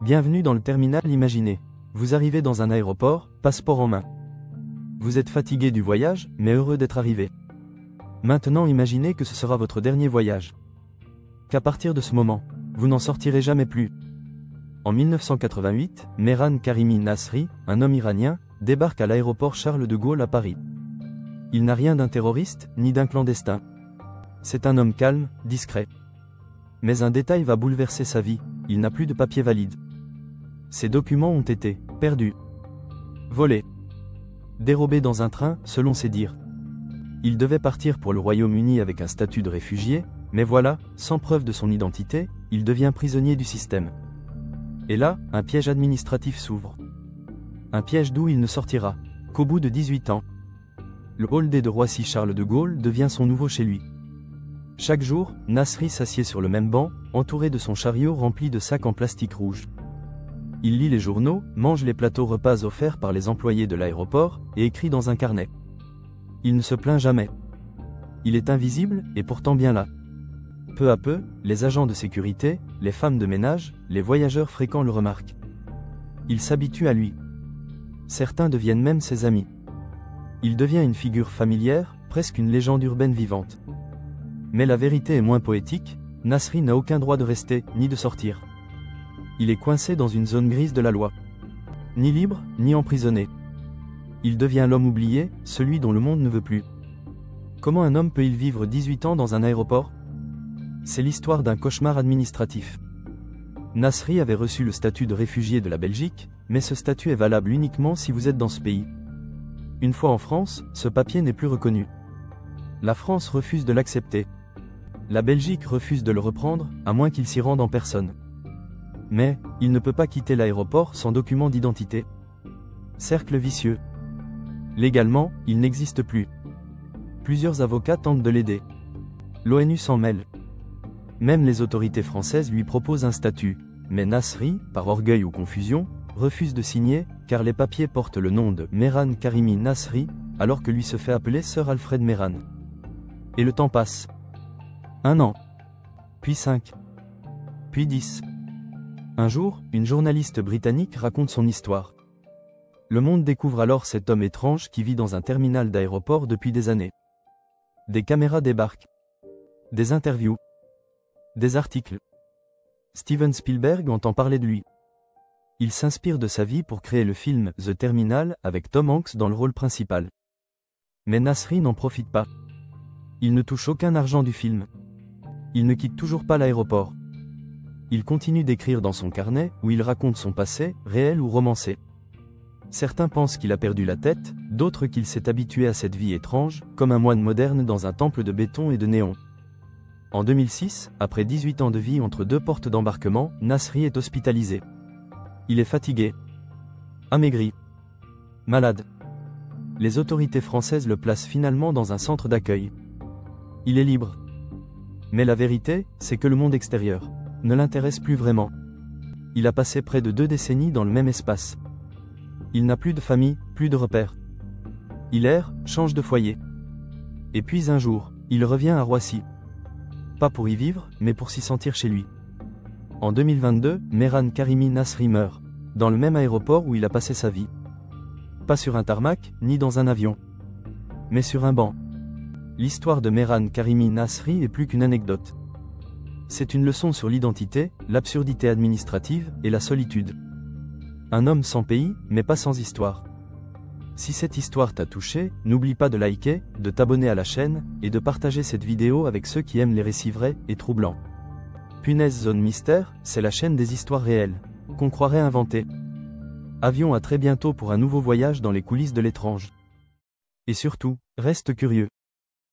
Bienvenue dans le terminal imaginé. Vous arrivez dans un aéroport, passeport en main. Vous êtes fatigué du voyage, mais heureux d'être arrivé. Maintenant imaginez que ce sera votre dernier voyage. Qu'à partir de ce moment, vous n'en sortirez jamais plus. En 1988, Mehran Karimi Nasri, un homme iranien, débarque à l'aéroport Charles de Gaulle à Paris. Il n'a rien d'un terroriste, ni d'un clandestin. C'est un homme calme, discret. Mais un détail va bouleverser sa vie, il n'a plus de papier valide. Ses documents ont été perdus, volés, dérobés dans un train, selon ses dires. Il devait partir pour le Royaume-Uni avec un statut de réfugié, mais voilà, sans preuve de son identité, il devient prisonnier du système. Et là, un piège administratif s'ouvre. Un piège d'où il ne sortira qu'au bout de 18 ans. Le hall D de Roissy Charles de Gaulle devient son nouveau chez lui. Chaque jour, Nasri s'assied sur le même banc, entouré de son chariot rempli de sacs en plastique rouge. Il lit les journaux, mange les plateaux repas offerts par les employés de l'aéroport, et écrit dans un carnet. Il ne se plaint jamais. Il est invisible, et pourtant bien là. Peu à peu, les agents de sécurité, les femmes de ménage, les voyageurs fréquents le remarquent. Ils s'habituent à lui. Certains deviennent même ses amis. Il devient une figure familière, presque une légende urbaine vivante. Mais la vérité est moins poétique, Nasri n'a aucun droit de rester, ni de sortir. Il est coincé dans une zone grise de la loi. Ni libre, ni emprisonné. Il devient l'homme oublié, celui dont le monde ne veut plus. Comment un homme peut-il vivre 18 ans dans un aéroport? C'est l'histoire d'un cauchemar administratif. Nasri avait reçu le statut de réfugié de la Belgique, mais ce statut est valable uniquement si vous êtes dans ce pays. Une fois en France, ce papier n'est plus reconnu. La France refuse de l'accepter. La Belgique refuse de le reprendre, à moins qu'il s'y rende en personne. Mais, il ne peut pas quitter l'aéroport sans document d'identité. Cercle vicieux. Légalement, il n'existe plus. Plusieurs avocats tentent de l'aider. L'ONU s'en mêle. Même les autorités françaises lui proposent un statut, mais Nasri, par orgueil ou confusion, refuse de signer, car les papiers portent le nom de Mehran Karimi Nasri, alors que lui se fait appeler Sir Alfred Mehran. Et le temps passe. 1 an. Puis 5. Puis 10. Un jour, une journaliste britannique raconte son histoire. Le monde découvre alors cet homme étrange qui vit dans un terminal d'aéroport depuis des années. Des caméras débarquent. Des interviews. Des articles. Steven Spielberg entend parler de lui. Il s'inspire de sa vie pour créer le film The Terminal avec Tom Hanks dans le rôle principal. Mais Nasri n'en profite pas. Il ne touche aucun argent du film. Il ne quitte toujours pas l'aéroport. Il continue d'écrire dans son carnet, où il raconte son passé, réel ou romancé. Certains pensent qu'il a perdu la tête, d'autres qu'il s'est habitué à cette vie étrange, comme un moine moderne dans un temple de béton et de néon. En 2006, après 18 ans de vie entre deux portes d'embarquement, Nasri est hospitalisé. Il est fatigué, amaigri, malade. Les autorités françaises le placent finalement dans un centre d'accueil. Il est libre. Mais la vérité, c'est que le monde extérieur ne l'intéresse plus vraiment. Il a passé près de 2 décennies dans le même espace. Il n'a plus de famille, plus de repères. Il erre, change de foyer. Et puis un jour, il revient à Roissy. Pas pour y vivre, mais pour s'y sentir chez lui. En 2022, Mehran Karimi Nasri meurt, dans le même aéroport où il a passé sa vie. Pas sur un tarmac, ni dans un avion. Mais sur un banc. L'histoire de Mehran Karimi Nasri est plus qu'une anecdote. C'est une leçon sur l'identité, l'absurdité administrative et la solitude. Un homme sans pays, mais pas sans histoire. Si cette histoire t'a touché, n'oublie pas de liker, de t'abonner à la chaîne, et de partager cette vidéo avec ceux qui aiment les récits vrais et troublants. Punaise Zone Mystère, c'est la chaîne des histoires réelles, qu'on croirait inventées. Avion à très bientôt pour un nouveau voyage dans les coulisses de l'étrange. Et surtout, reste curieux.